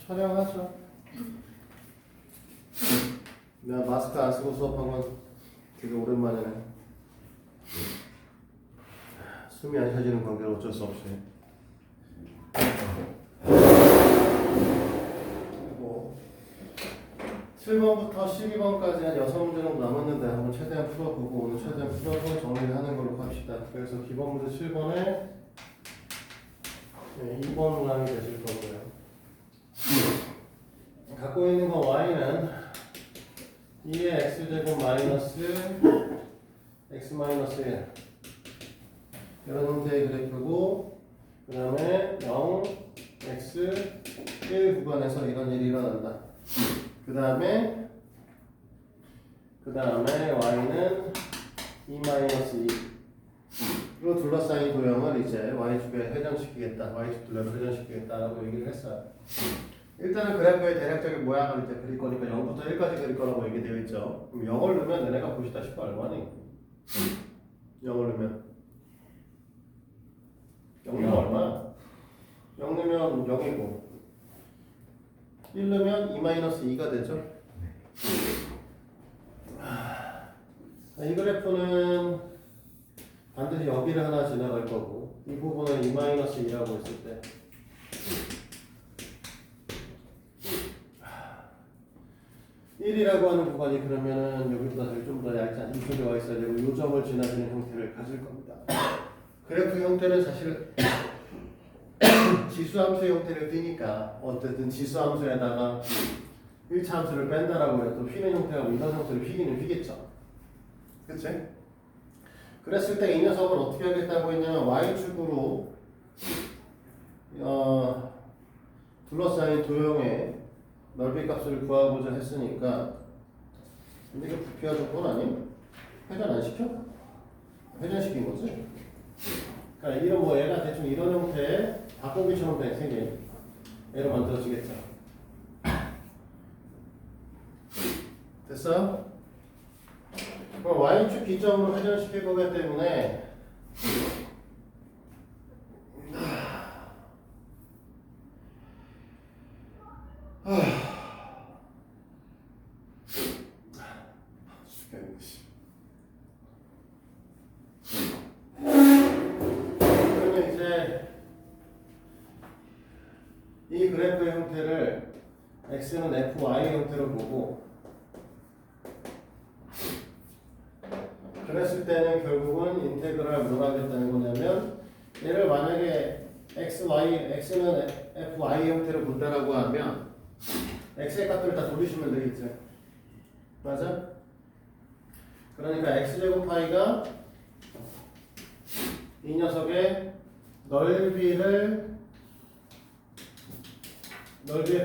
촬영하죠. 내가 마스크 안 쓰고 수업한 건 되게 오랜만이네. 숨이 안 쉬어지는 관계로 어쩔 수 없이. 그리고 7번부터 12번까지 한 6문제 정도 남았는데 한번 최대한 풀어보고 오늘 최대한 풀어서 정리를 하는 걸로 합시다. 그래서 기본 문제 7번에 2번 문항이 되실 거고요. 갖고 있는 거 y는 2의 x제곱 마이너스 x 마이너스 1 이런 형태의 그래프고, 그 다음에 0, x, 1 구간에서 이런 일이 일어난다. 그 다음에 y는 2 마이너스 2로 둘러싸인 도형을 이제 y축에 회전시키겠다, y축 둘레로 회전시키겠다라고 얘기를 했어요. 일단은 그래프의 대략적인 모양을 이제 그릴 거니까 0부터 1까지 그릴 거라고 얘기되어 있죠. 그럼 0을 넣으면 너네가 보시다시피 얼마니? 0을 넣으면 0 넣으면 얼마? 0 넣으면 0이고 1 넣으면 2-2가 되죠. 이 그래프는 반드시 여기를 하나 지나갈 거고, 이 부분은 2-2라고 했을 때 1이라고 하는 구간이 그러면은 여기보다 좀 더 얇지 이쪽에 와 있어야 되고, 이 점을 지나치는 형태를 가질 겁니다. 그래프 형태는 사실 지수함수 형태를 띠니까 어쨌든 지수함수에다가 1차 함수를 뺀다라고 해도 휘는 형태가 이런 형태로 휘기는 휘겠죠. 그치? 그랬을 때 이 녀석을 어떻게 하겠다고 했냐면 y축으로 둘러싸인 도형의 넓이 값을 구하고자 했으니까, 근데 이게 부피화 조건 아니에요? 회전 안 시켜? 회전시킨 거지? 그러니까 이런 뭐 얘가 대충 이런 형태의 닭고기처럼 생긴 얘로 만들어지겠죠. 됐어? 그럼 y축 기점으로 회전시킬 거기 때문에 그러면 이제 이 그래프의 형태를 x는 fy 형태로 보고, 그랬을 때는 결국은 인테그랄 뭘 하겠다는 거냐면, 얘를 만약에 x는 fy 형태로 본다라고 하면 x의 값들을 다 돌리시면 되겠죠. 맞아? 그러니까 x제곱 파이가 이 녀석의 넓이의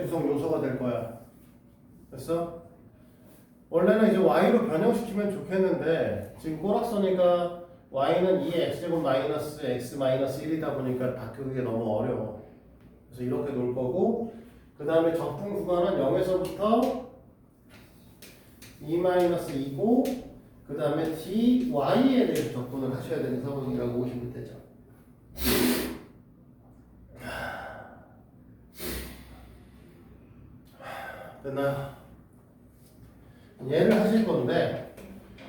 구성 요소가 될 거야. 됐어? 원래는 이제 y로 변형시키면 좋겠는데, 지금 꼬락서니까 y는 2의 x제곱 마이너스 x 마이너스 1이다 보니까 바꾸기 너무 어려워. 그래서 이렇게 놓을 거고, 그 다음에 적분 구간은 0에서부터 2-2고, 그 다음에 dy에 대해서 적분을 하셔야 되는 상황이라고 보시면 되죠. 됐나요? 얘를 하실 건데,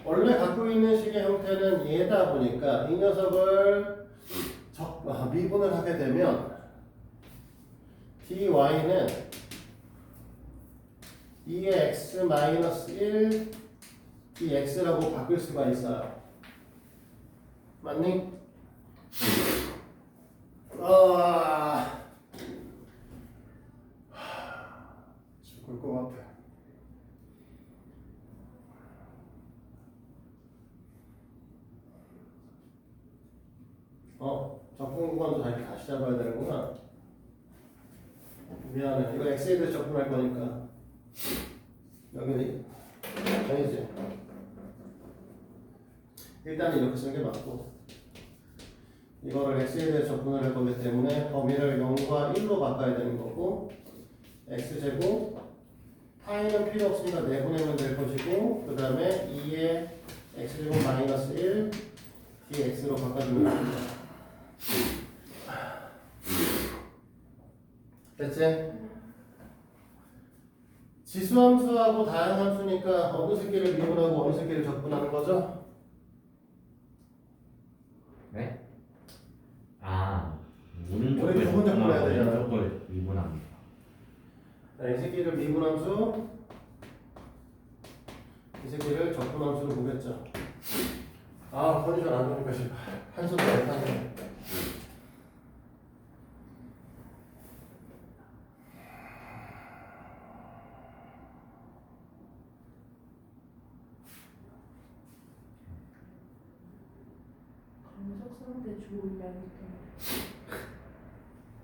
원래 갖고 있는 식의 형태는 얘다 보니까 이 녀석을 미분을 하게 되면 dy는 2의 x 마이너스 1 dx라고 바꿀 수가 있어요. 맞니? 죽을 것 같아. 적분 구간도 다시 잡아야 되는구나. 미안해. 이거 x에 대해서 적분할 거니까 여기는 정해지. 일단 이렇게 쓰는 게 맞고, 이거를 x에 대해서 적분을 할 거기 때문에 범위를 0과 1로 바꿔야 되는 거고, x제곱 파이는 필요 없으니까 내보내면 될 것이고, 그 다음에 2의 x제곱 마이너스 1 dx로 바꿔주면 됩니다. 됐지? 지수함수하고 다양함수니까 어느 새끼를 미분하고 어느 새끼를 적분하는 거죠? 네? 아, 오른쪽을 우리 부분 적분해야 되잖아요. 왼쪽을 미분합니다. 자, 이 새끼를 미분함수, 이 새끼를 적분함수로 보겠죠. 아, 컨디션 안 좋으니까 지금 한숨도 못 하네. 감석상대 좋으려니까.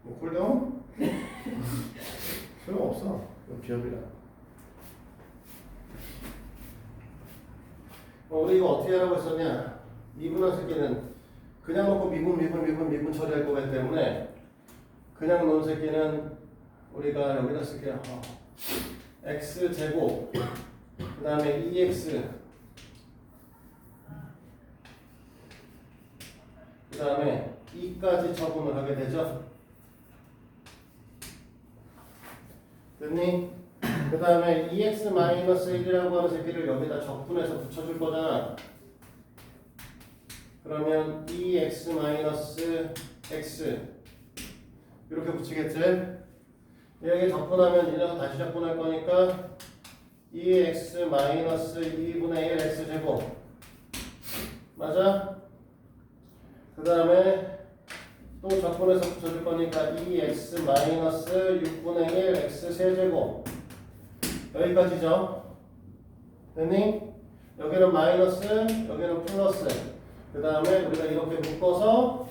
뭐 쿨다운? 소용없어. 이거 기업이라. 우리 이거 어떻게 하라고 했었냐? 미분한 새끼는 그냥 놓고 미분 처리할 거기 때문에 그냥 놓은 새끼는 우리가 여기다 쓸게요. x제곱 그 다음에 2x 그 다음에 2까지 처분을 하게 되죠. 됐니? 그 다음에 2x-1이라고 하는 새끼를 여기다 적분해서 붙여줄 거잖아. 그러면 2x-x 이렇게 붙이겠지? 여기 적분하면 이래서 다시 적분할 거니까 2x-2분의 1 x제곱 맞아? 그 다음에 또 적분해서 붙여줄 거니까 2x-6분의 1 x 세제곱 여기까지죠? 됐니? 여기는 마이너스, 여기는 플러스. 그 다음에 우리가 이렇게 묶어서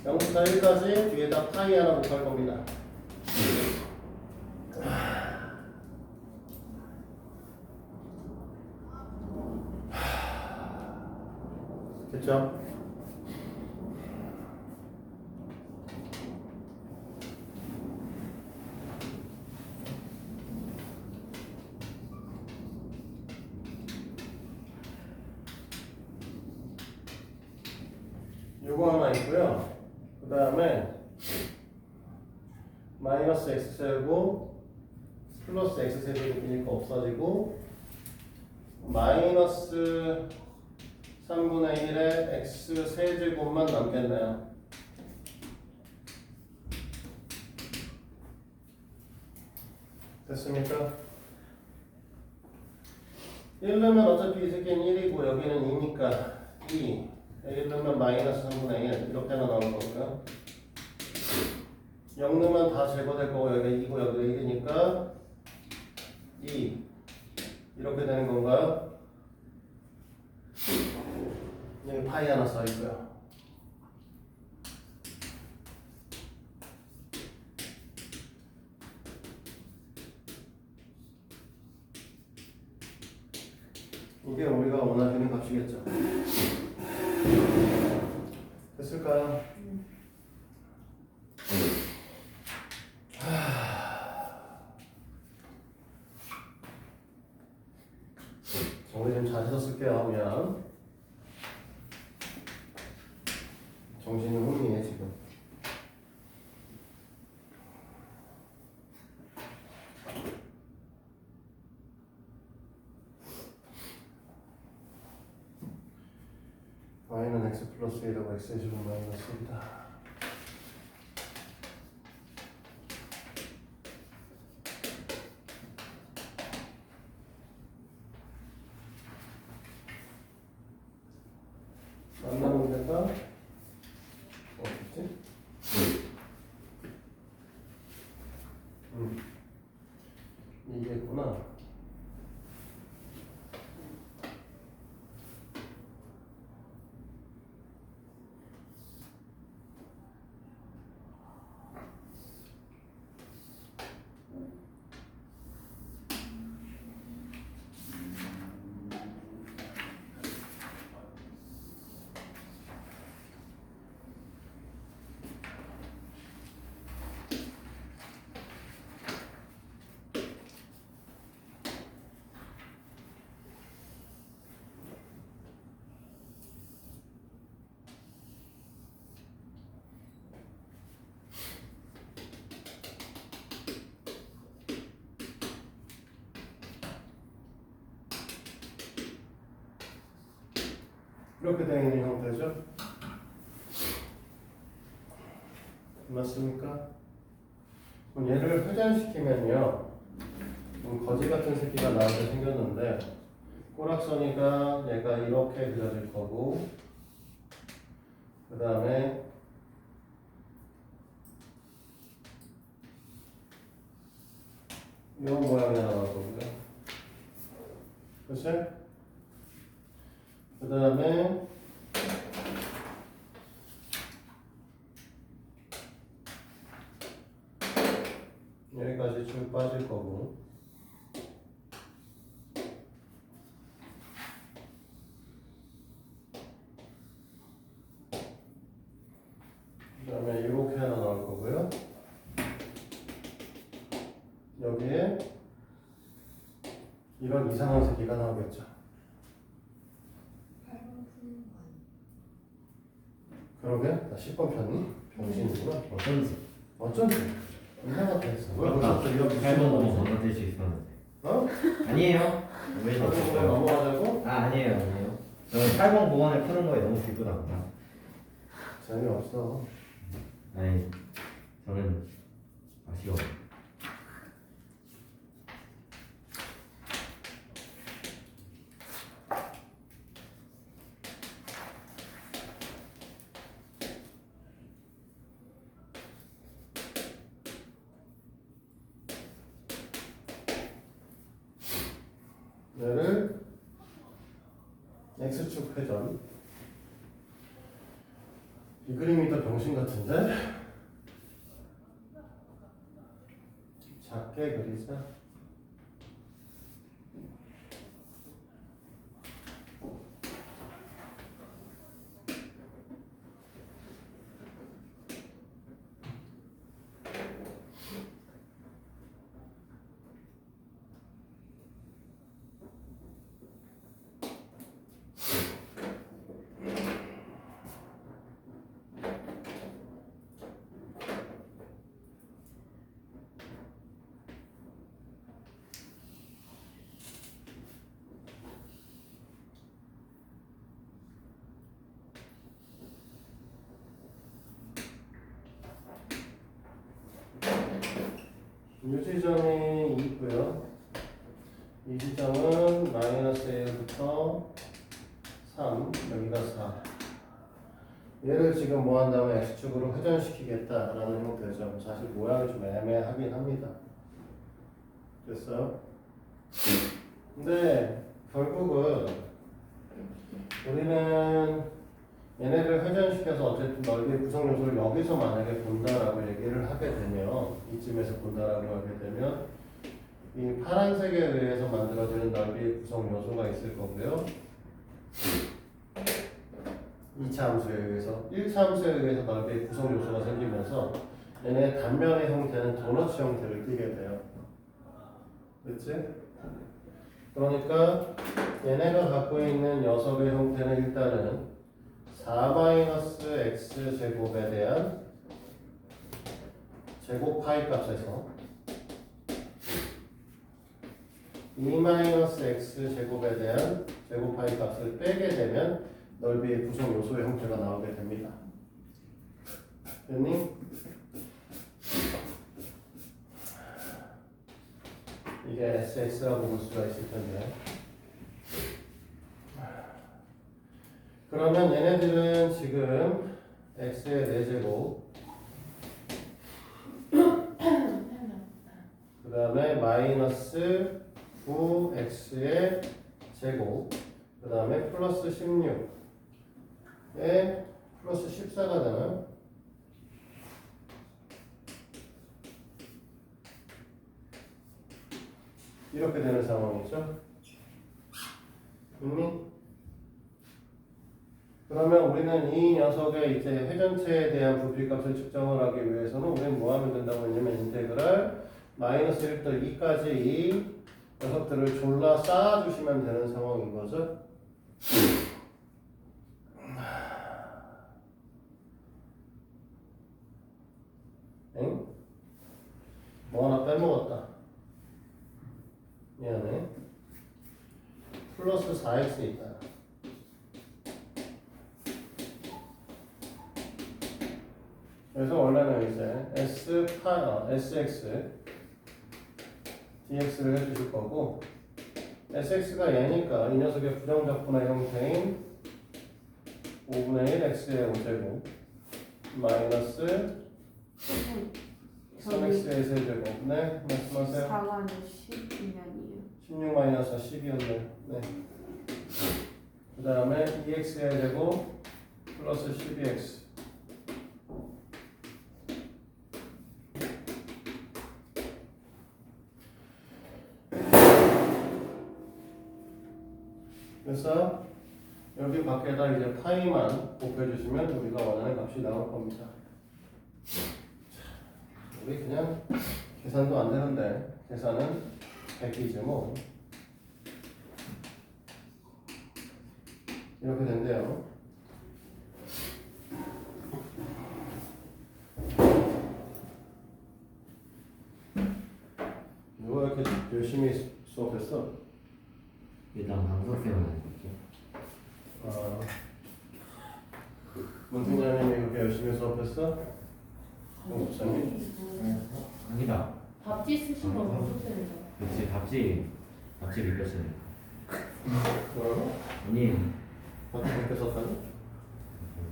0부터 1까지 뒤에다 파이 하나 곱할 겁니다. 됐죠? 요거 하나 있고요. 그 다음에 마이너스 x제곱 플러스 x제곱이니까 없어지고 마이너스 3분의 1의 x 세제곱만 남겠네요. 됐습니까? 1 넣으면 어차피 이 새끼는 1이고 여기는 2니까 2 1 넣으면 마이너스 3분의 1 이렇게 하나 나올 거고요. 0 넣으면 다 제거될 거고 여기가 2고 여기가 1이니까 2 이렇게 되는 건가요? 여기 파이 하나 써 있고요. 이게 우리가 원하시는 값이겠죠. 됐을까요? 정리 좀 잘해서 쓸게요. 그냥 정신이 혼미해 지금. y는 x 플러스 1하고 x의 제곱 마이너스 1이다. 만나는 데가 어딨지? 이게 있구나. 이렇게 되어 있는 형태죠. 맞습니까? 그럼 얘를 회전시키면요, 거지 같은 새끼가 나오게 생겼는데 꼬락서니가 얘가 이렇게 그려질 거고, 그 다음에 이런 모양이 나올 거고요. 그치? 그 다음에 여기까지 쭉 빠질 거고, 그 다음에 이렇게 하나 나올 거고요. 여기에 이런 이상한 새끼가 나오겠죠. 그러게? 나 10번 폈니? 병신이구나. 어쩐지 어쩐지 이상하게 했어. 왜 아까 벌써 이렇게 8번 넘어 넘어갔어? 건너뛸 수 있었는데. 어? 아니에요. 왜 이거 저랬어요? 넘어가자고? 아니에요. 저는 8번 구간을 푸는 거에 너무 기쁘답니다. 재미없어. 아니, 저는 아쉬워요. 얘를 X축 회전. 이 그림이 더 병신 같은데? 작게 그리자. 이 지점이 2고요. 이 지점은 마이너스 1부터 3, 여기가 4. 얘를 지금 뭐 한다면 X축으로 회전시키겠다라는 형태죠. 사실 모양이 좀 애매하긴 합니다. 됐어요? 근데 결국은 우리는 얘네를 회전시켜서 어쨌든 넓이의 구성 요소를 여기서 만약에 본다라고 얘기를 하게 되면, 이쯤에서 본다라고 하게 되면 이 파란색에 의해서 만들어지는 넓이의 구성 요소가 있을 거고요. 2차 함수에 의해서, 1차 함수에 의해서 넓이의 구성 요소가 생기면서 얘네 단면의 형태는 도너츠 형태를 띠게 돼요. 그렇지? 그러니까 얘네가 갖고 있는 녀석의 형태는 일단은 4-x 제곱에 대한 제곱 파이 값에서 2-x 제곱에 대한 제곱 파이 값을 빼게 되면 넓이의 구성 요소의 형태가 나오게 됩니다. 됐니? 이게 SX라고 볼 수가 있을 텐데. 그러면 얘네들은 지금 x의 4제곱, 그 다음에 마이너스 9x의 제곱, 그 다음에 플러스 16에 플러스 14가 되나요? 이렇게 되는 상황이죠. 그러면 우리는 이 녀석의 이제 회전체에 대한 부피값을 측정을 하기 위해서는 우리는 뭐 하면 된다고 했냐면 인테그랄 마이너스 1부터 2까지 이 녀석들을 졸라 쌓아주시면 되는 상황인 거죠. 엥? 뭐 하나 빼먹었다. 미안해. 플러스 4x 있다. 그래서 원래는 이제 SX dx를 해주실 거고 sx가 얘니까 이 녀석의 부정적분의 형태인 5분의 1 x의 5제곱 마이너스 3x의 세제곱. 네, 말씀하세요. 4가 10이면이에요. 16 마이너스 10이었네요. 네. 그 다음에 2x의 제곱 플러스 12x. 그래서 여기 밖에다 이제 파이만 곱해주시면 우리가 원하는 값이 나올 겁니다. 우리 그냥 계산도 안 되는데 계산은 100이지 뭐. 이렇게 된대요. 누가 이렇게 열심히 수업했어? 일단 방석쌤은 아니겠죠? 아, 문팀장님이 그렇게 열심히 수업했어? 아니다. 밥지 쓰신 거 어떠세요? 그렇지 답지 느꼈어요. 뭐라고? 아니 어떻게 그렇게 썼다니?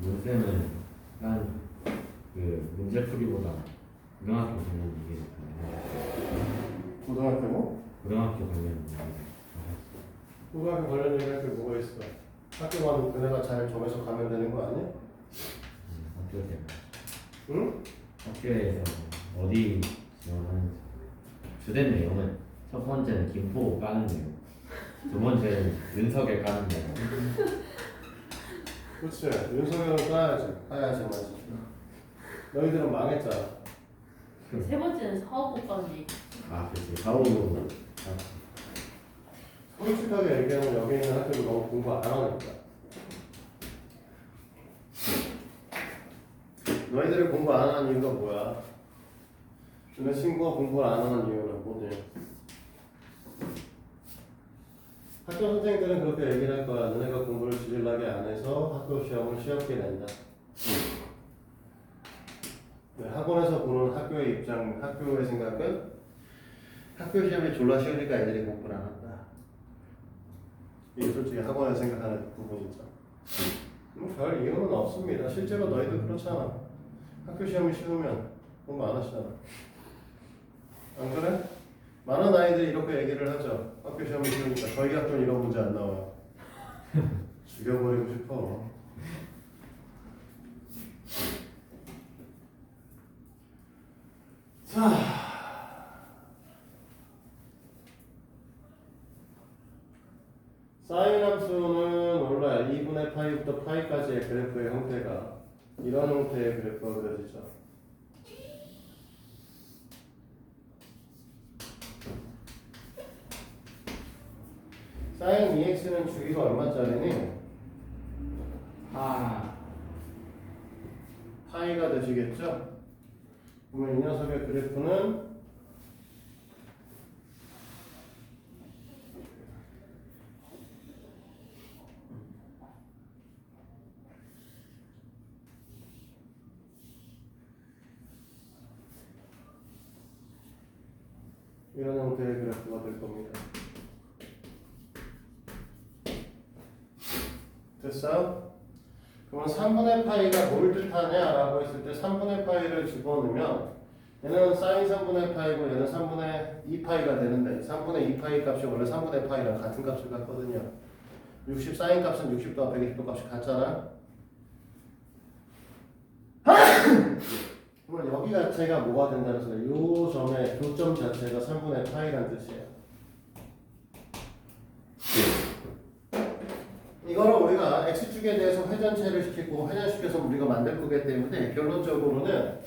문쌤은 난그 문제풀이보다 고등학교 관련 얘기 고등학교고? 고등학교 관련 고등학교 관련 얘기할 게 뭐가 있어? 학교만 그네가 잘 정해서 가면 되는 거 아니야? 학교 때문에 응? 학교에서 어디 지원하는지 주된 내용은 첫 번째는 김포 까는 내용, 두 번째는 윤석열 까는 내용. 그렇지. 윤석열은 까야지 맞지. 너희들은 망했잖아. 세 번째는 사업국까지. 아 그렇지 사오고 솔직하게 얘기하면 여기 있는 학교는 너무 공부 안 하니까. 너희들이 공부 안 하는 이유가 뭐야? 너네 친구가 공부를 안 하는 이유는 뭐지? 학교 선생님들은 그렇게 얘기를 할 거야. 너네가 공부를 지질나게 안 해서 학교 시험을 쉬웠게 낸다. 네, 학원에서 보는 학교의 입장, 학교의 생각은 학교 시험이 졸라 쉬우니까 애들이 공부를 안 한다. 이게 솔직히 학원에서 생각하는 부분이죠. 별 이유는 없습니다. 실제로 너희도 그렇잖아. 학교 시험이 쉬우면 공부 안 하시잖아. 안 그래? 많은 아이들이 이렇게 얘기를 하죠. 학교 시험이 쉬우니까 저희 학교는 이런 문제 안 나와요. 죽여버리고 싶어. 자, 사인 함수는 원래 2분의 파이부터 파이까지의 그래프의 형태가 이런 형태의 그래프가 그려지죠. 사인 2x는 주기가 얼마짜리니? 파이가 되시겠죠? 그러면 이 녀석의 그래프는 이런 형태의 그래프가 될 겁니다. 됐어요? 그러면 3분의 파이가 뭘 뜻하냐라고 했을 때 3분의 파이를 집어넣으면 얘는 사인 3분의 파이고 얘는 3분의 2파이가 되는데 3분의 2파이 값이 원래 3분의 파이랑 같은 값을 갖거든요. 60 사인 값은 60도와 120도 값이 같잖아. 그러면 여기 자체가 뭐가 된다는 소리야? 요 점의 교점 자체가 3분의 파이라는 뜻이에요. 이거를 우리가 x축에 대해서 회전체를 시키고 회전시켜서 우리가 만들 거기 때문에 결론적으로는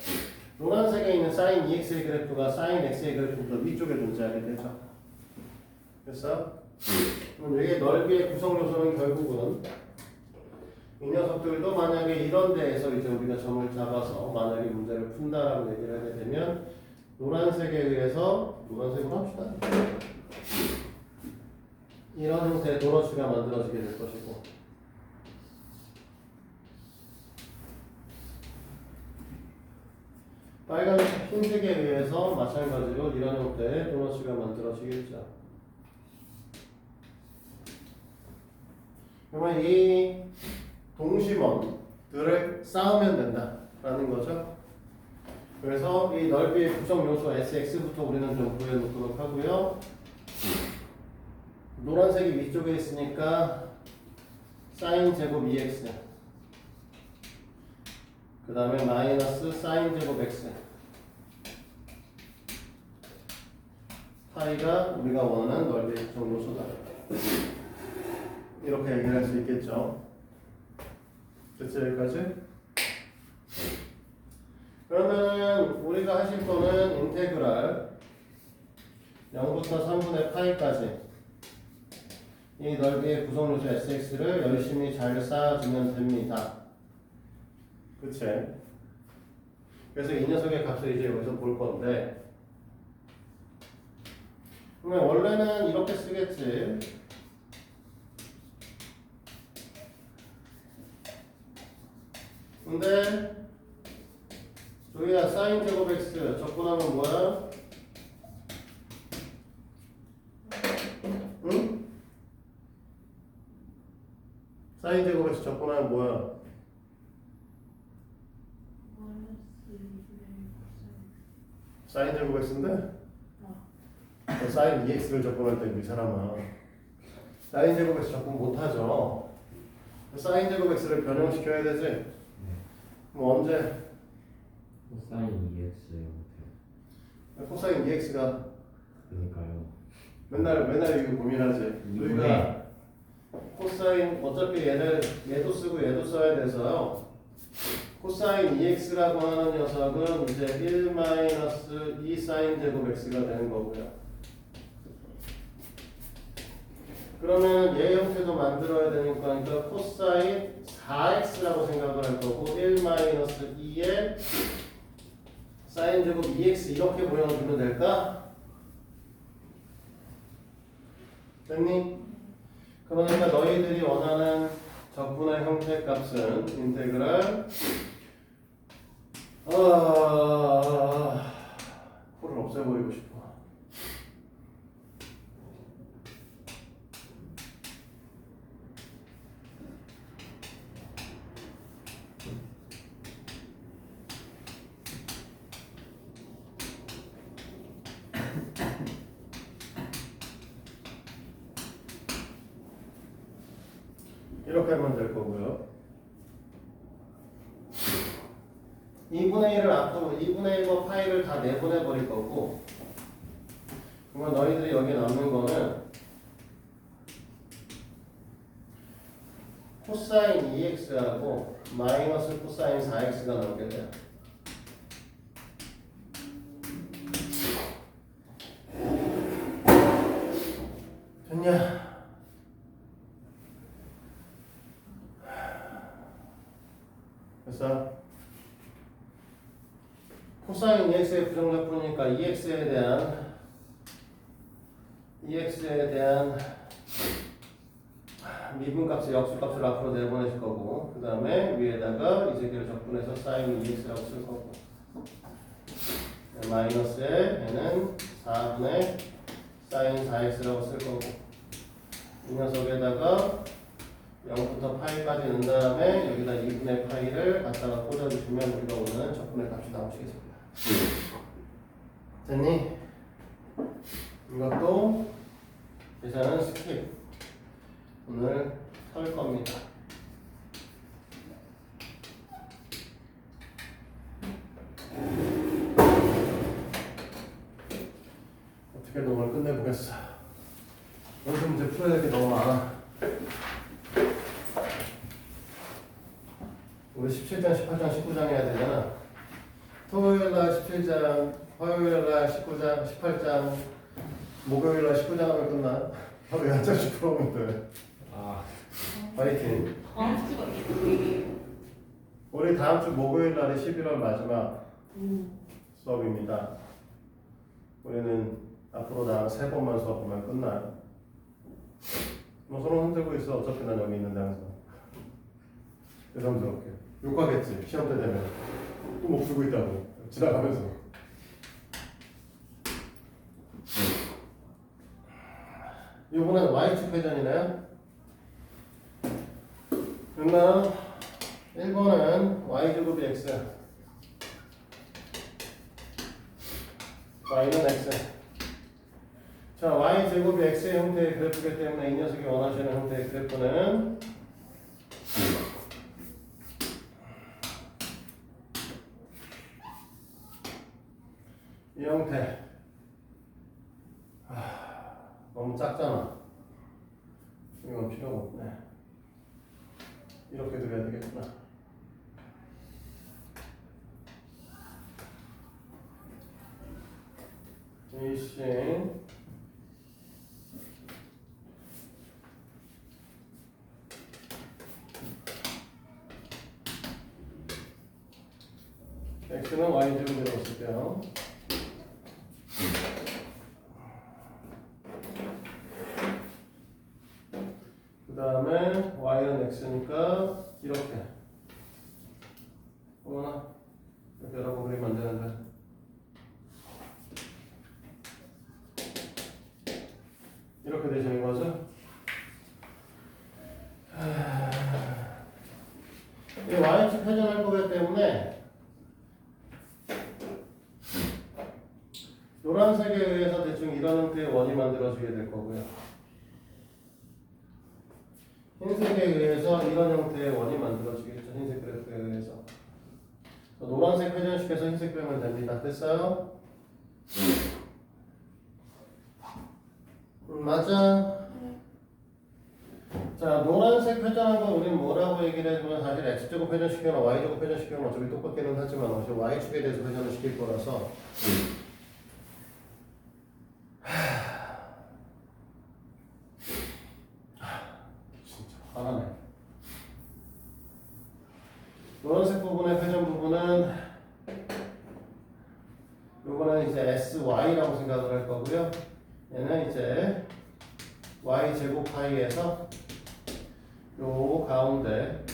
노란색에 있는 사인 2x의 그래프가 사인 x의 그래프보다 위쪽에 존재하게 되죠. 그래서 그럼 이게 넓이의 구성 요소는 결국은 이 녀석들도 만약에 이런 데에서 이제 우리가 점을 잡아서 만약에 문제를 푼다라고 얘기를 하게 되면 노란색에 의해서 노란색으로 합시다. 이런 형태의 도너츠가 만들어지게 될 것이고 빨간색, 흰색에 의해서 마찬가지로 이런 형태의 도너츠가 만들어지겠죠. 그러면 이 동심원들을 쌓으면 된다라는 거죠. 그래서 이 넓이의 구성 요소 Sx부터 우리는 좀 구해놓도록 하고요. 노란색이 위쪽에 있으니까 사인 제곱 2x 그 다음에 마이너스 사인 제곱 x 파이가 우리가 원하는 넓이의 구성 요소다. 이렇게 얘기할 수 있겠죠. 됐죠? 여기까지? 그러면 우리가 하실 거는 인테그랄 0부터 3분의 파이까지 이 넓이의 구성요소 sx를 열심히 잘 쌓아주면 됩니다. 그치? 그래서 이 녀석의 값을 이제 여기서 볼 건데, 그러면 원래는 이렇게 쓰겠지. 근데 조이야 사인 제곱 x 적분하면 뭐야? 응? 사인 제곱 x 적분하면 뭐야? 사인 제곱 x인데? 사인 2x를 적분할 때 이 사람아 사인 제곱 x 적분 못하죠. 사인 제곱 x를 변형시켜야 되지? 그럼 언제? 코사인 2x요 못해요. 코사인 2x가 그러니까요. 맨날 이거 고민하지. 우리가 코사인 어차피 얘도 쓰고 얘도 써야 돼서요. 코사인 2x라고 하는 녀석은 이제 1-2 사인 제곱 x가 되는 거고요. 그러면 얘 형태도 만들어야 되니까 그러니까 코사인 4x라고 생각을 할 거고 1-2에 사인 제곱 2x 이렇게 모양을 주면 될까? 됐니? 그러니까 너희들이 원하는 적분의 형태 값은 인테그랄 코를 없애버리고 싶어. 이렇게 하면 될 거고요. 2분의 1을 앞으로 2분의 1과 파이를 다 내보내 버릴 거고, 그러면 너희들이 여기 남는 거는 코사인 2x하고 마이너스 코사인 4x가 나오게 돼요. 됐냐? 그래서 코사인 2x의 부정적분이니까 2x에 대한 미분값의 역수값을 앞으로 내보내실 거고, 그 다음에 위에다가 이 세개를 적분해서 사인 2x라고 쓸 거고, 마이너스에 얘는 4분의 사인 4x라고 쓸 거고, 이 녀석에다가 0부터 파이까지 넣은 다음에 여기다 2분의 파이를 갖다가 꽂아주시면 우리가 원하는 적분의 값이 나오시겠습니다. 됐니? 이것도 계산은 스킵. 오늘 털 겁니다. 어떻게든 오늘 끝내보겠어. 오늘 문제 풀어야 될 게 너무 많아. 우리 17장, 18장, 19장 해야 되잖아. 토요일날 17장, 화요일날 19장, 18장, 목요일날 19장 하면 끝나. 하루에 한 장씩 풀어오면 돼. 파이팅. 다음 주가 있겠지. 우리 다음 주 목요일날이 11월 마지막 수업입니다. 우리는 앞으로 다 3번만 수업하면 끝나요. 뭐 서로 흔들고 있어. 어차피 난 여기 있는데 항상. 대담스럽게. 욕하겠지. 시험 때 되면. 또 못 풀고 있다고. 지나가면서. 요번엔 y축 회전이네요. 그러면 1번은 y제곱이 x, y는 x. 자, y제곱이 x의 형태의 그래프이기 때문에 이 녀석이 원하시는 형태의 그래프는 이 형태. 너무 작잖아. 이건 필요가 없네. 이렇게 그려야 되겠구나. 이씨 x는 y제곱이라고 쓸게요. 그 다음에 y는 x니까 이렇게. 어머나, 이렇게 여러 번 그리면 안 되는데. 이렇게 되시는 거죠? 이 y축 회전할 거기 때문에 노란색에 의해서 대충 이런 형태의 원이 만들어지게 될 거고요. 흰색에 의해서 이런 형태의 원이 만들어지겠죠. 흰색 그래프에 의해서. 노란색 회전식해서 흰색 빼면 됩니다. 됐어요? 맞아. 자, 노란색 회전한 거 우리는 뭐라고 얘기를 해주면 사실 x제곱 회전시키거나 y제곱 회전시키거나 어차피 똑같기는 하지만 어차피 y축에 대해서 회전을 시킬 거라서 진짜 화나네. 노란색 부분의 회전 부분은 요거는 이제 sy라고 생각을 할 거고요. 얘는 이제 y제곱 파이에서 요 가운데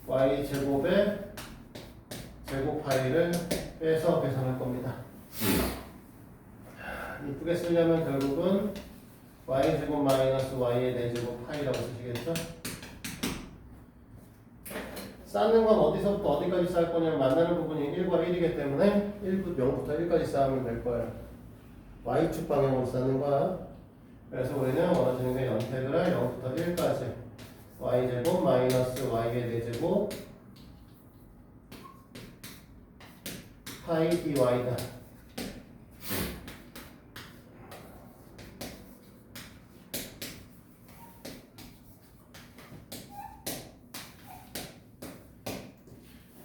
y제곱의 제곱 파이를 빼서 계산할 겁니다. 이쁘게 쓰려면 결국은 y제곱 마이너스 y의 4제곱 파이라고 쓰시겠죠? 쌓는 건 어디서부터 어디까지 쌓을 거냐면 만나는 부분이 1과 1이기 때문에 0부터 1까지 쌓으면 될 거예요. y축 방향으로 쌓는 거야. 그래서 우리는 원하시는 게 연택을 0부터 1까지 y제곱 마이너스 y의 4제곱 파이 dy다.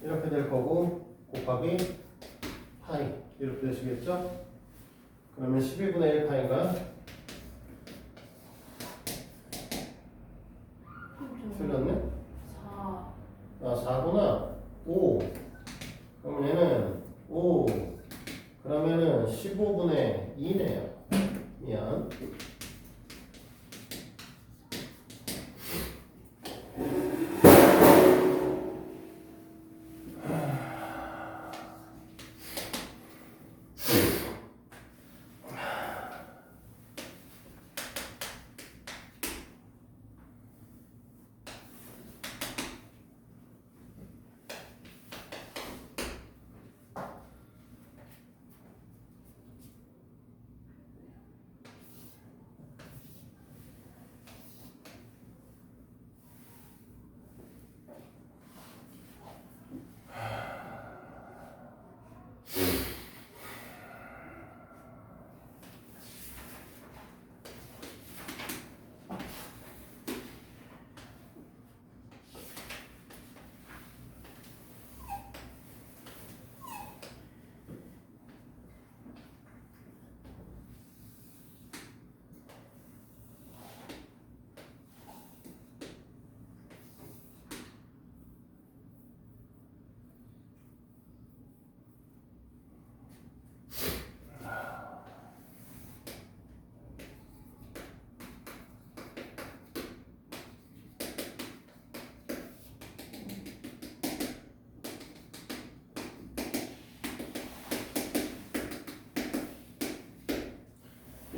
이렇게 될 거고 곱하기 파이 이렇게 되시겠죠? 그러면 12분의 1 파이가 틀렸네? 4. 4구나. 5. 그럼 얘는 5. 그러면은 15분의 2네요. 미안.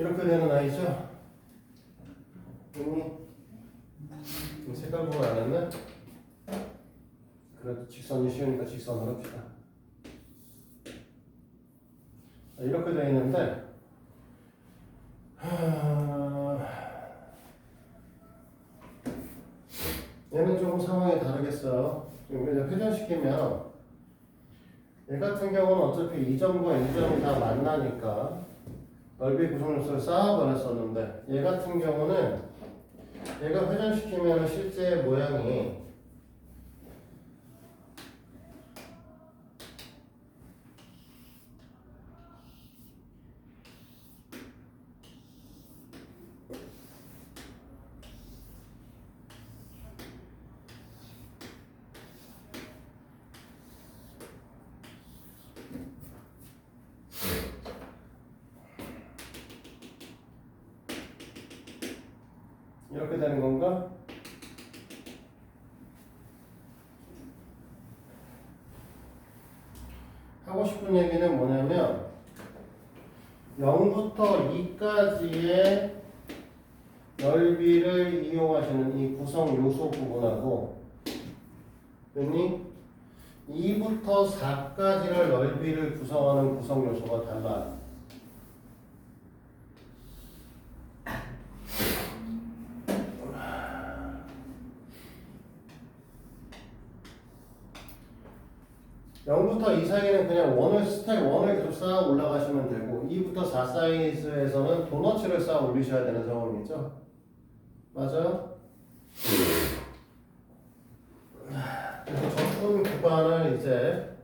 이렇게 되는 아이죠? 됐니? 색깔 구분 안 했네? 그래도 직선이 쉬우니까 직선으로 합시다. 이렇게 되어 있는데 얘는 조금 상황이 다르겠어요. 지금 회전시키면 얘 같은 경우는 어차피 이 점과 이 점이 다 만나니까 넓이 구성 요소를 쌓아버렸었는데 얘 같은 경우는 얘가 회전시키면 실제 모양이 이렇게 되는 건가? 하고 싶은 얘기는 뭐냐면 0부터 2까지의 넓이를 이용하시는 이 구성 요소 부분하고 됐니? 2부터 4까지를 넓이를 구성하는 구성 요소가 달라. (0부터 2) 사이는 그냥 원을 스텝 1을 계속 쌓아 올라가시면 되고 2부터 4 사이즈에서는 도너츠를 쌓아 올리셔야 되는 상황이죠. 맞아요? 그래서 적분 구간을 이제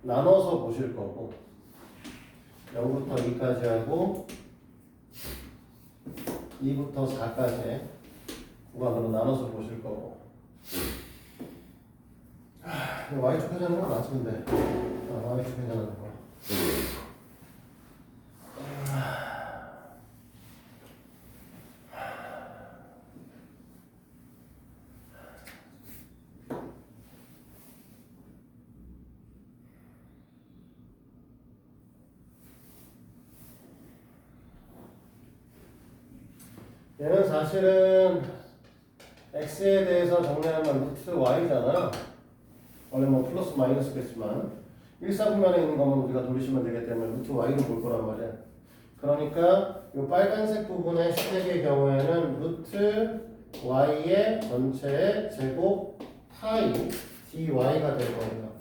나눠서 보실 거고 0부터 2까지 하고 2부터 4까지 구간으로 나눠서 보실 거고 Y축 회전하는 건 맞는데 Y축 회전하는 거 얘는 사실은 x에 대해서 정리하면 루트 y잖아. 원래 뭐 플러스 마이너스겠지만 1사분면에 있는 것만 우리가 돌리시면 되기 때문에 루트 y를 볼 거란 말이야. 그러니까 이 빨간색 부분의 시택의 경우에는 루트 y의 전체의 제곱 파이 dy가 될 거예요.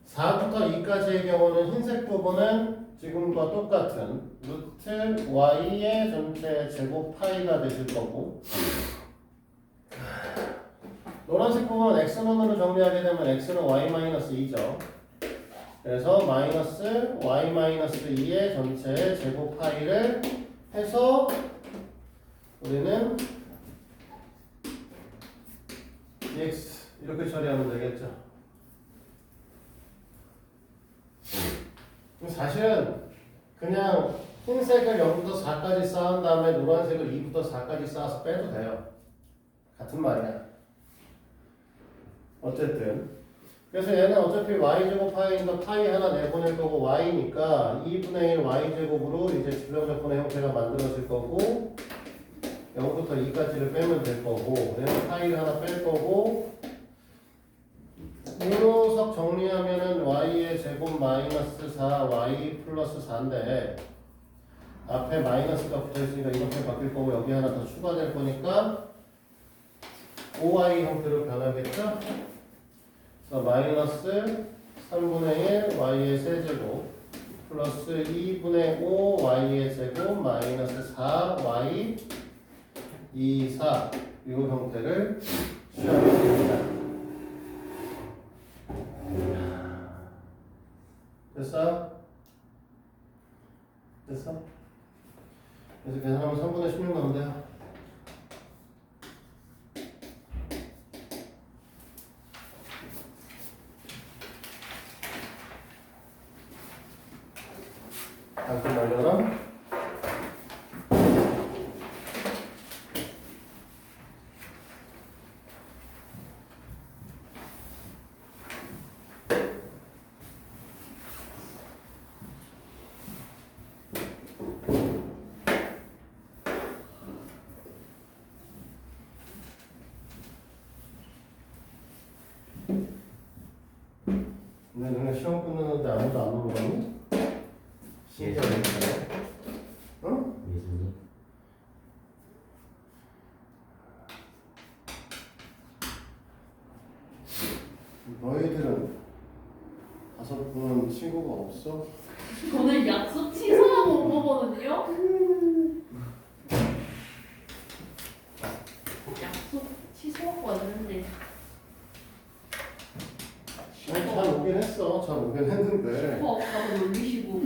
4부터 2까지의 경우는 흰색 부분은 지금과 똑같은 루트 y의 전체 제곱 파이가 되실 거고 노란색 부분은 x는으로 정리하게 되면 x는 y-2죠. 그래서 마이너스 y-2의 전체 제곱 파이를 해서 우리는 dx 이렇게 처리하면 되겠죠. 사실은 그냥 흰색을 0부터 4까지 쌓은 다음에 노란색을 2부터 4까지 쌓아서 빼도 돼요. 같은 말이야. 어쨌든 그래서 얘는 어차피 y제곱 파이니까 파이 하나 내보낼 거고 y니까 2분의 1 y제곱으로 이제 지정적분의 형태가 만들어질 거고 0부터 2까지를 빼면 될 거고 얘는 파이를 하나 뺄 거고 이 녀석 정리하면은 y의 제곱 마이너스 4 y 플러스 4인데 앞에 마이너스가 붙어있으니까 이렇게 바뀔 거고 여기 하나 더 추가될 거니까 5y 형태로 변하겠죠? 그래서 마이너스 3분의 1 y의 세제곱 플러스 2분의 5 y의 제곱 마이너스 4 y 2, 4 이 형태를 취하게 됩니다. 됐어? 됐어? 그래서 계산하면 3분의 16 나오면 돼요. 잠깐 말려라. 근데 너네 시험 끝났는데 아무도 안 물어봤니? 신기하네. 어? 예준이. 너희들은 5분 친구가 없어? 오늘 약속 취소하고 온 거거든요? 약속 취소하고 왔는데 아니, 잘 오긴 했어. 잘 오긴 했는데. 슈퍼 없다고 놀리시고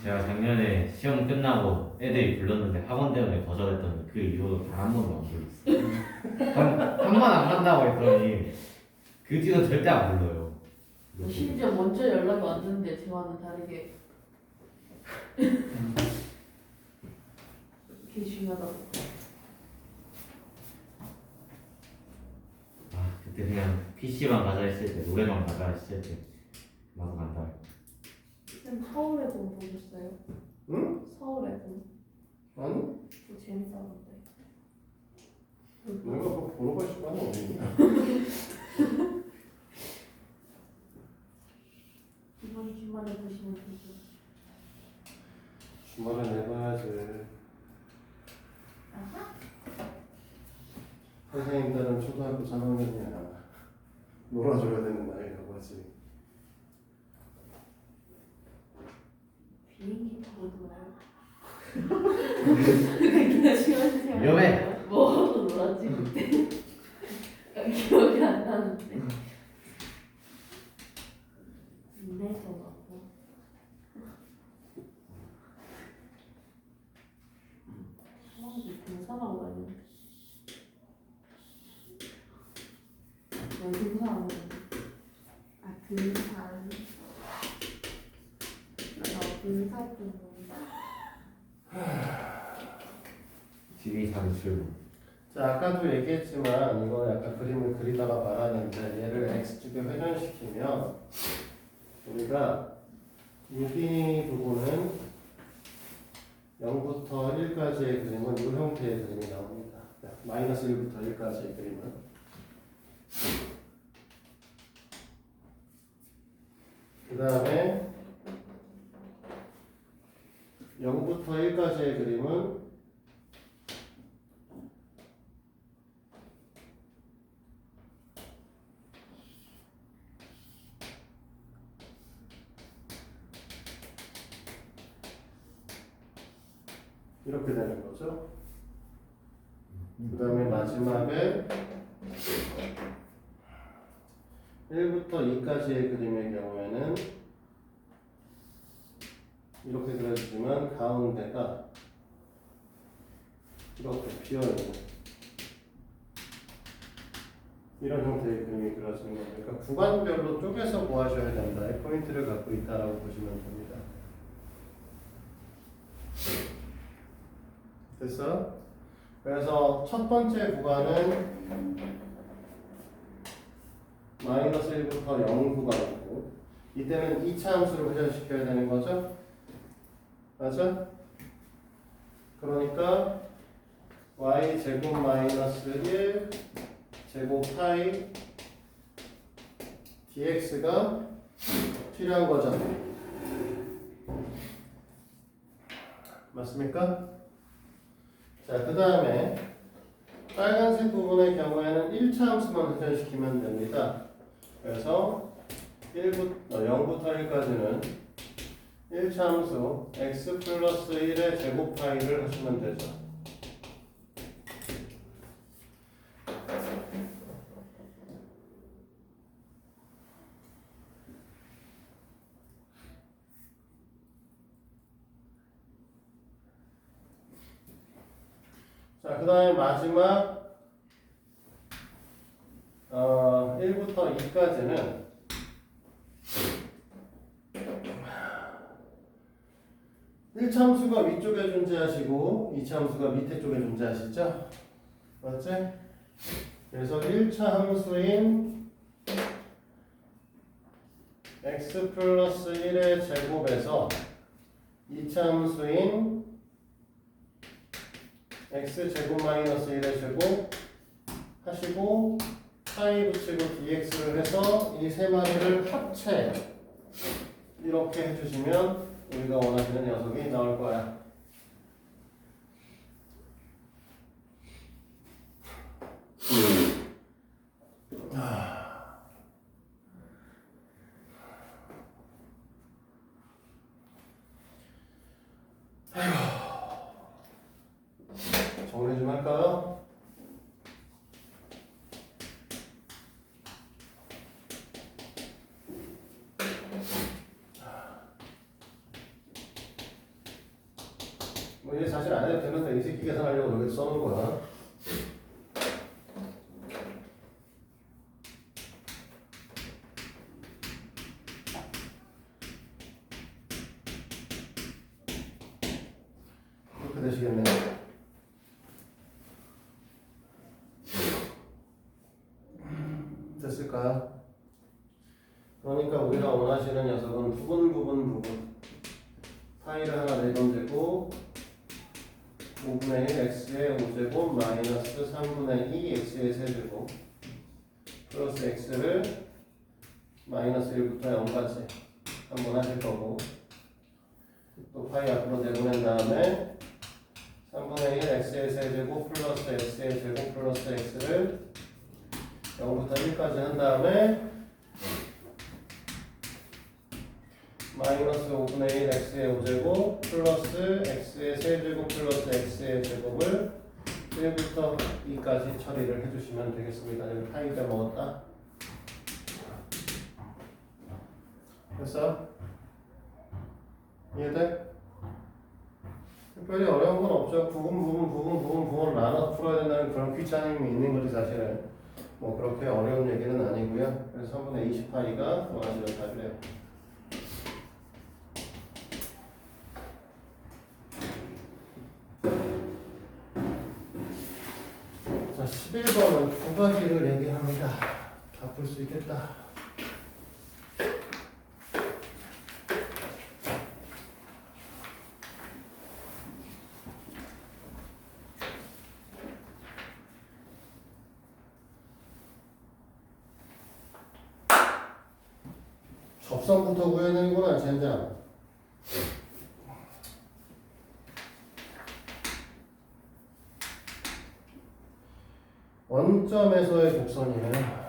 제가 작년에 시험 끝나고 애들이 불렀는데 학원 때문에 거절했더니 그 이후로 단 한 번도 안 불렀어요. 한 번 안 간다고 했더니 그 뒤로 절대 안 불러요. 심지어 먼저 연락이 왔는데 저와는 다르게 그게 중요하다고. 아 그때 그냥 PC방 가자 했을 때 노래방 가자 했을 때 나도 간다. 쌤 서울의 봄 보셨어요? 응? 서울의 봄 아니? 그거 재밌었는데 내가 그거 보러 갈 시간이 없냐? 이번 주말에 보시면 되죠. 주말에 내봐야지. 아하. 선생님들은 초등학교 3학년이야. 놀아줘야 되는 나이라고 하지. 비행기 타고 놀아요. 그게 시간 생활. 위험해. 뭐하고 놀았지 그때? 기억이 안 나는데. 인내했던 것 같고. 사람들이 등산하고 다니는데. 왜 등산하고 다니는데? 아 등산. 나 등산 좀. 집이 사는 출구. 자, 아까도 얘기했지만 이거 약간 그림을 그리다가 말하는데 얘를 x축에 회전시키면 우리가 여기 부분은 0부터 1까지의 그림은 이 형태의 그림이 나옵니다. 마이너스 1부터 1까지의 그림은 그 다음에 0부터 1까지의 그림은 이렇게 되는 거죠. 그 다음에 마지막에 1부터 2까지의 그림의 경우에는 이렇게 그려지지만 가운데가 이렇게 비어있는 이런 형태의 그림이 그려지는 겁니다. 그러니까 구간별로 쪼개서 보아셔야 된다의 포인트를 갖고 있다라고 보시면 됩니다. 됐어? 그래서 첫 번째 구간은 마이너스 1부터 0 구간이고 이때는 2차 함수를 회전시켜야 되는 거죠? 맞아? 그러니까 y 제곱 마이너스 1 제곱 파이 dx가 필요한 거죠. 맞습니까? 자, 그 다음에 빨간색 부분의 경우에는 1차 함수만 회전시키면 됩니다. 그래서 0부터 1까지는 1차 함수 x 플러스 1의 제곱 파이를 하시면 되죠. 자, 그 다음에 마지막 1부터 2까지는 1차 함수가 위쪽에 존재하시고 2차 함수가 밑에 쪽에 존재하시죠? 맞지? 그래서 1차 함수인 x 플러스 1의 제곱에서 2차 함수인 x 제곱 마이너스 1의 제곱 하시고 파이 붙이고 dx를 해서 이 세 마리를 합체해요. 이렇게 해주시면 우리가 원하시는 녀석이 나올 거야. 정리 좀 할까요? 뭐 이제 사실 안 해도 되는데 이 새끼 계산하려고 여기 써놓은 거야. 이렇게 되시겠네. 됐을까요? 그러니까 우리가 원하시는 녀석은 부분 파이를 하나 내면 되고 5분의 1 x의 5제곱 마이너스 3분의 2 x의 세제곱 플러스 x를 마이너스 1부터 0까지 한번 하실 거고 또 파이 앞으로 내보낸 다음에 3분의 1 x의 세제곱 플러스 x의 제곱 플러스 x를 0부터 1까지 한 다음에 마이너스 5분의 1 x의 5제곱 플러스 x의 세제곱 플러스 x의 제곱을 1부터 2까지 처리를 해주시면 되겠습니다. 여기 파이 빼먹었다. 됐어? 이해돼? 특별히 어려운 건 없죠. 부분을 나눠서 풀어야 된다는 그런 귀찮음이 있는 거지 사실은. 뭐 그렇게 어려운 얘기는 아니고요. 그래서 3분의 20파이가 원하시는 답이래요. 자, 11번은 두 가지를 얘기합니다. 다 풀 수 있겠다. 접선부터 구해내는구나, 젠장. 원점에서의 곡선이네.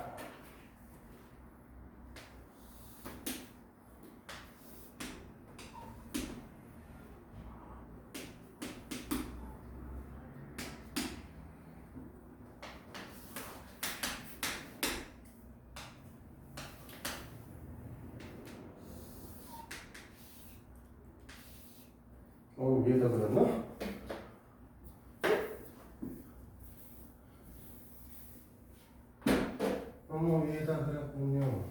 위에다 그렸나? 위에다 그렸군요.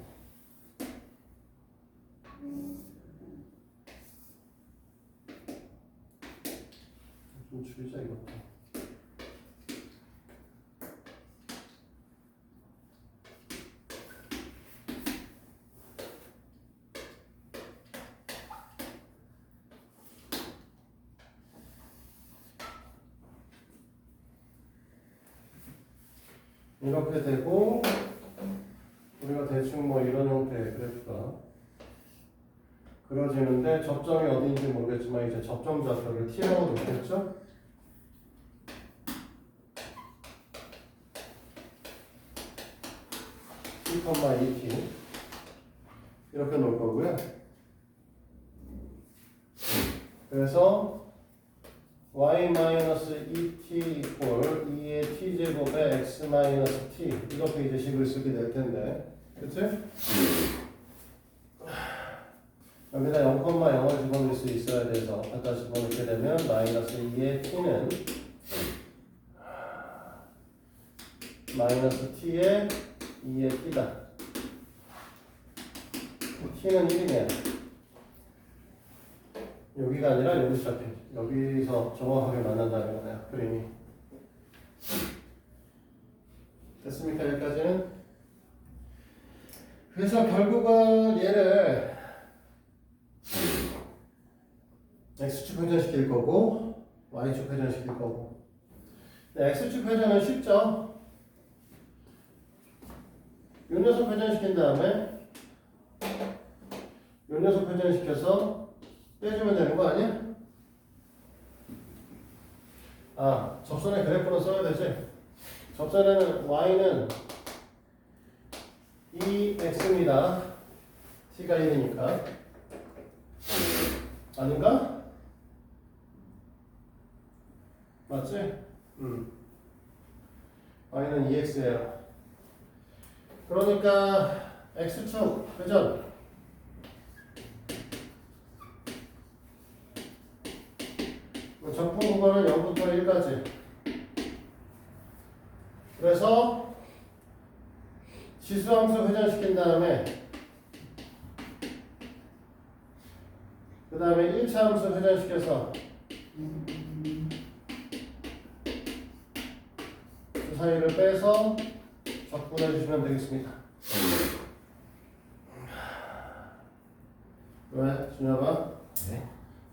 좀 줄이자 이것도. 이렇게 되고 우리가 대충 뭐 이런 형태의 그래프가 그려지는데 접점이 어디인지 모르겠지만 이제 접점 좌표를 t라고 놓겠죠? t, 2t 이렇게 놓을 거고요. 그래서 y-2t 이퀄 2의 t제곱에 x-t 이렇게 이제 식을 쓰게 될 텐데 그치? 여기다 0,0을 집어넣을 수 있어야 돼서 갖다 집어넣게 되면 마이너스 2의 t는 마이너스 t의 2의 t다. t는 1이네요. 여기가 아니라 여기서 잡혀. 여기서 정확하게 만난다는 거네요. 그림이. 됐습니까? 여기까지는? 그래서 결국은 얘를 x축 회전시킬 거고 y축 회전시킬 거고 x축 회전은 쉽죠? 이 녀석 회전시킨 다음에 요 녀석 회전시켜서 빼주면 되는 거 아니야? 아, 접선의 그래프로 써야 되지? 접선에는 y는 2x입니다. t가 1이니까. 아닌가? 맞지? y는 2x예요. 그러니까 x축 회전 적분 구간은 0부터 1까지. 그래서 지수함수 회전시킨 다음에 그 다음에 1차 함수 회전시켜서 그 사이를 빼서 적분해 주시면 되겠습니다. 왜? 준혁아? 네?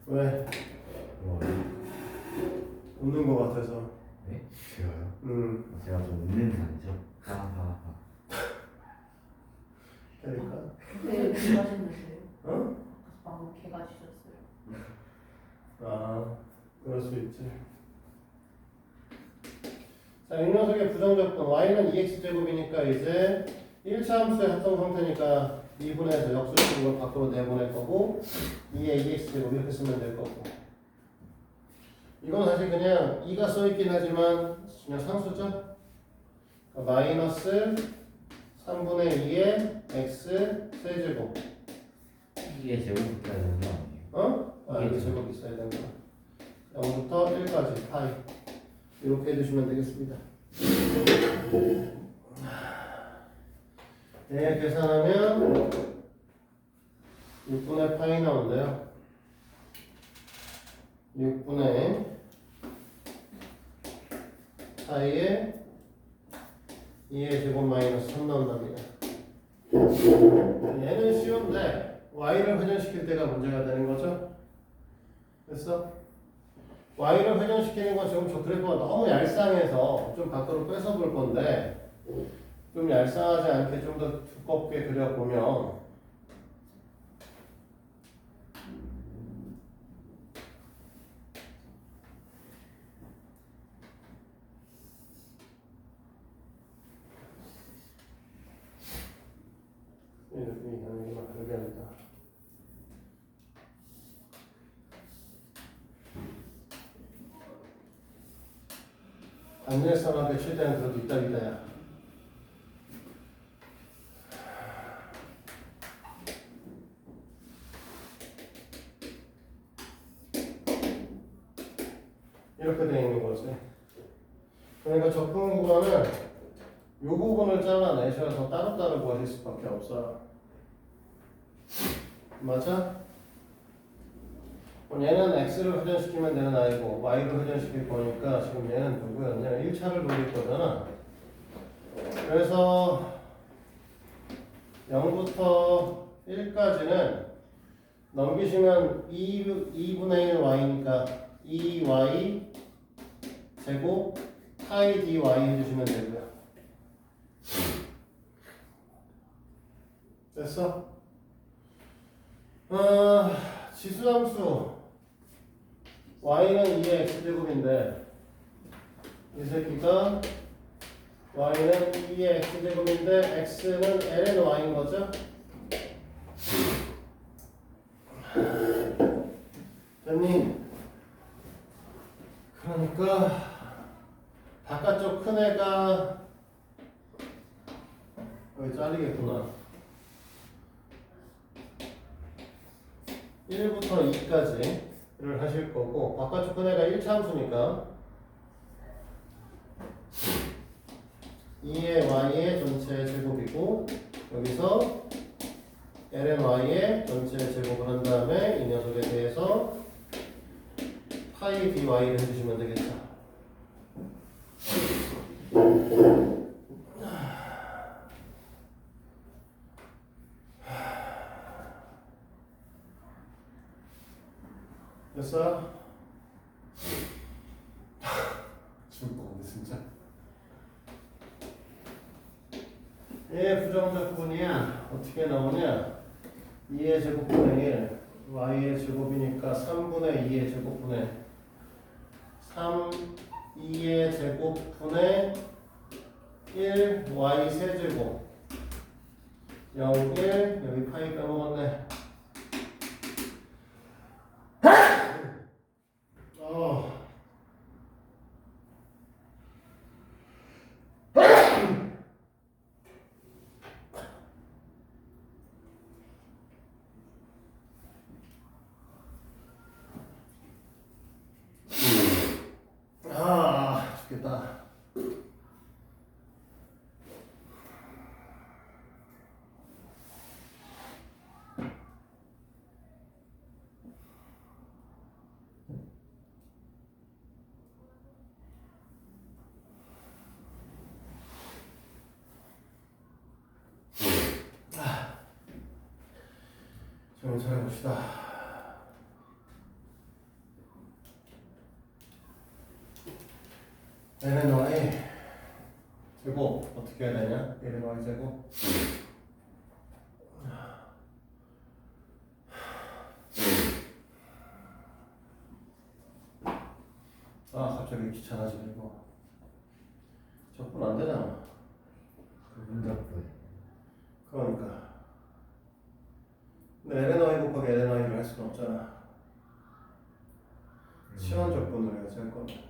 왜? 뭐, 웃는 거 같아서. 네? 제가요? 제가 좀 웃는 사람이죠? 하하하. 그러니까. 네, 개 가셨는데요. 어? 방금 개 가시셨어요. 아, 그럴 수 있지. 자, 이 녀석의 부정적분 y는 2x제곱이니까 이제 1차 함수의 합성 상태니까 2분해서 역수식인 걸 밖으로 내보낼 거고 2의 2x제곱 이렇게 쓰면 될 거고, 이건 사실 그냥 2가 써있긴 하지만 그냥 상수죠. 그러니까 마이너스 3분의 2의 x 세제곱. 이게 제곱부터 해야 되는 거 아니에요? 어? 아, 여기 제곱 있어야 된다. 0부터 1까지 파이 이렇게 해주시면 되겠습니다. 네, 계산하면 6분의 파이 나온대요. 6분의 파이에 2의 제곱 마이너스 3 나온답니다. 얘는 쉬운데 y를 회전시킬 때가 문제가 되는 거죠. 됐어? y를 회전시키는 건 지금 저 그래프가 너무 얄쌍해서 좀 밖으로 빼서 볼 건데, 좀 얄쌍하지 않게 좀 더 두껍게 그려보면 이렇게 그려야겠다. 안일성하게 최대한 그래도 이따야. 이렇게 되어 있는 거지. 그러니까 적분 구간은 이 부분을 잘라내셔서 따로따로 구하실 수밖에 없어요. 맞아? 그럼 얘는 x를 회전시키면 되는 아이고 y를 회전시킬 거니까 지금 얘는 누구였냐? 1차를 돌릴 거잖아. 그래서 0부터 1까지는 넘기시면 2분의 1 y니까 2y 제곱 파이 dy 해주시면 되고요. 됐어? 지수함수 y는 2의 x제곱인데 이 새끼가 y는 2의 x제곱인데 x는 ln y인 거죠? 됐니? 그러니까 바깥쪽 큰 애가 여기 잘리겠구나. 1부터 2까지를 하실 거고, 바깥쪽 큰 애가 1차 함수니까 2의 y의 전체 제곱이고, 여기서 ln y의 전체 제곱을 한 다음에 이 녀석에 대해서 파이 dy를 해주시면 되겠죠. 됐어? 죽을 것 같네 진짜. 얘 부정적 부분이야. 어떻게 나오냐? 2의 제곱분의 1 y의 제곱이니까 3분의 2의 제곱분의 3 2의 제곱분의 1 y 세제곱 0 1 여기 파이 빼먹었네. 죽겠다. 좀 잘해봅시다. n은 y 제곱 어떻게 해야 되냐? 1은 y 제곱 갑자기 귀찮아지네 이거. 적분 안 되잖아. 문제없어요. 그러니까 근데 ln y 곱하기 ln y를 할 수는 없잖아. 시원 적분을 해야지 할 거면.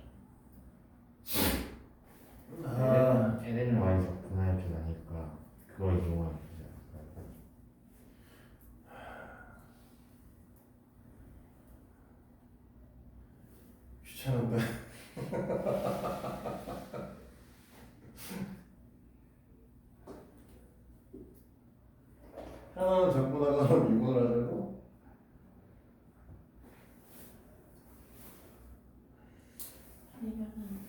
LN Y에서 분할 줄 아니까 그거 이용하면 되지 않을까? 귀찮은데. 하나는 적분하고 미분을 하자고? 아니면은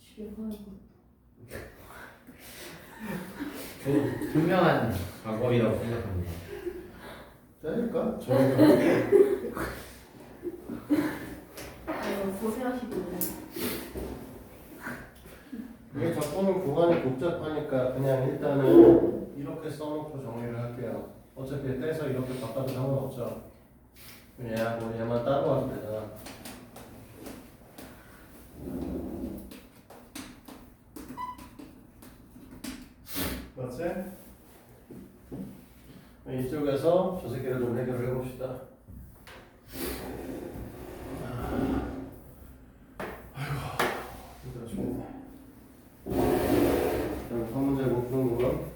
집에 가는 거. 분명한 과거이라고 생각합니다. 때릴까? 저희가 아유 고생하시고. 이게 적분은 구간이 복잡하니까 그냥 일단은 이렇게 써놓고 정리를 할게요. 어차피 떼서 이렇게 바꿔도 상관없죠. 얘하고 얘만 따로 와도 되잖아. 맞지? 이쪽에서 저 새끼를 좀 해결을 해봅시다. 아이고 힘들어 죽겠네. 그럼 선문제 못 푸는 거야?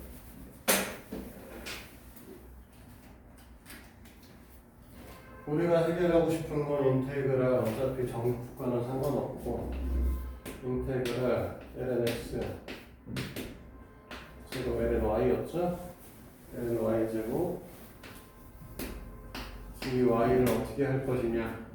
우리가 해결하고 싶은 건 인테그랄 어차피 정육과는 상관없고 인테그랄 lnx 제곱 ln y였죠? ln y 제곱 이 y를 어떻게 할 것이냐?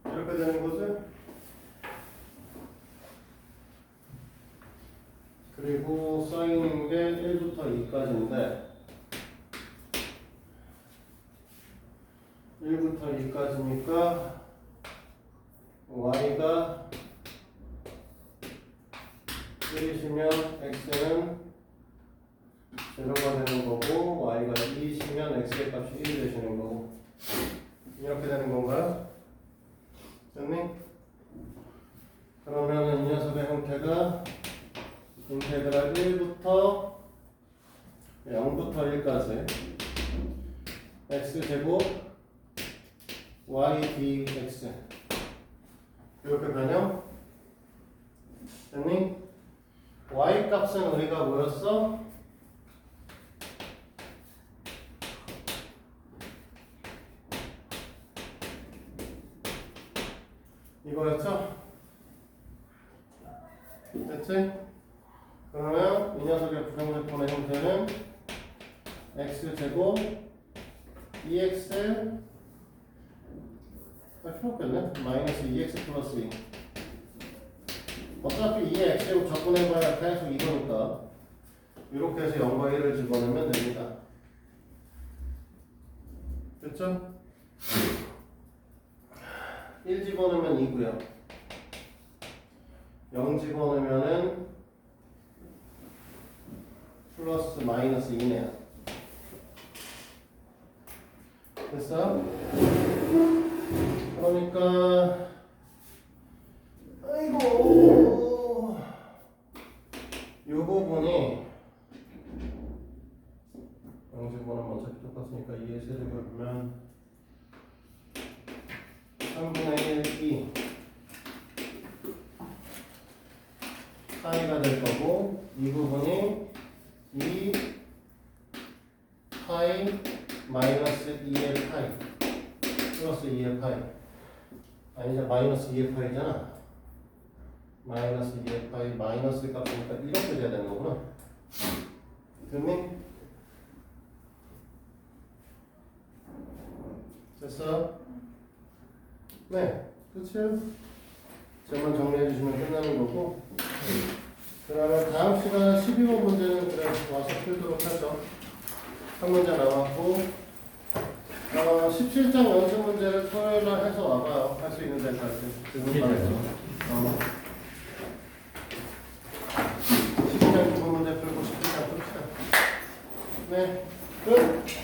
이렇게 되는 거죠? 그리고 쌓이는 게 1부터 2까지인데 1부터 2까지니까 y가 1이시면 x는 제로가 되는 거고 y가 2이시면 x의 값이 1이 되시는 거고 이렇게 되는 건가요? 됐니? 그러면은 이 녀석의 형태가 인테그랄 1부터 0부터 1까지 x제곱 y dx 이렇게 변형? 됐니? y 값은 우리가 뭐였어? 이거였죠? 됐지? 그러면 이 녀석의 부정제품의 형태는 x제곱 2x 할 필요 없겠네. 마이너스 2x 플러스 2. 어차피 2의 x제곱 적분해봐야 계속 이거니까 이렇게 해서 0과 1을 집어넣으면 됩니다. 됐죠? 1 집어넣으면 2고요. 0 집어넣으면은 플러스 마이너스 2네요. 됐어? 그러니까 아이고 이 부분이 0 집어넣으면 어차피 똑같으니까 2의 세제곱을 보면 3분의 1, 2 파이가 될 거고 이 부분이 2 파이 마이너스 2의 파이 플러스 2의 파이 아니죠 마이너스 2의 파이잖아 마이너스 2의 파이 마이너스 값이니까 이렇게 돼야 되는 거구나 됐니? 됐어? 네 끝이에요 저만 정리해 주시면 끝나는 거고 그러면 다음 시간 12번 문제는 그래 와서 풀도록 하죠 한 문제 남았고 17장 연습 문제를 토요일날 해서 와봐요 할 수 있는 데까지 지금 말해서 12장 부분 문제 풀고 17장 풉시다 네 끝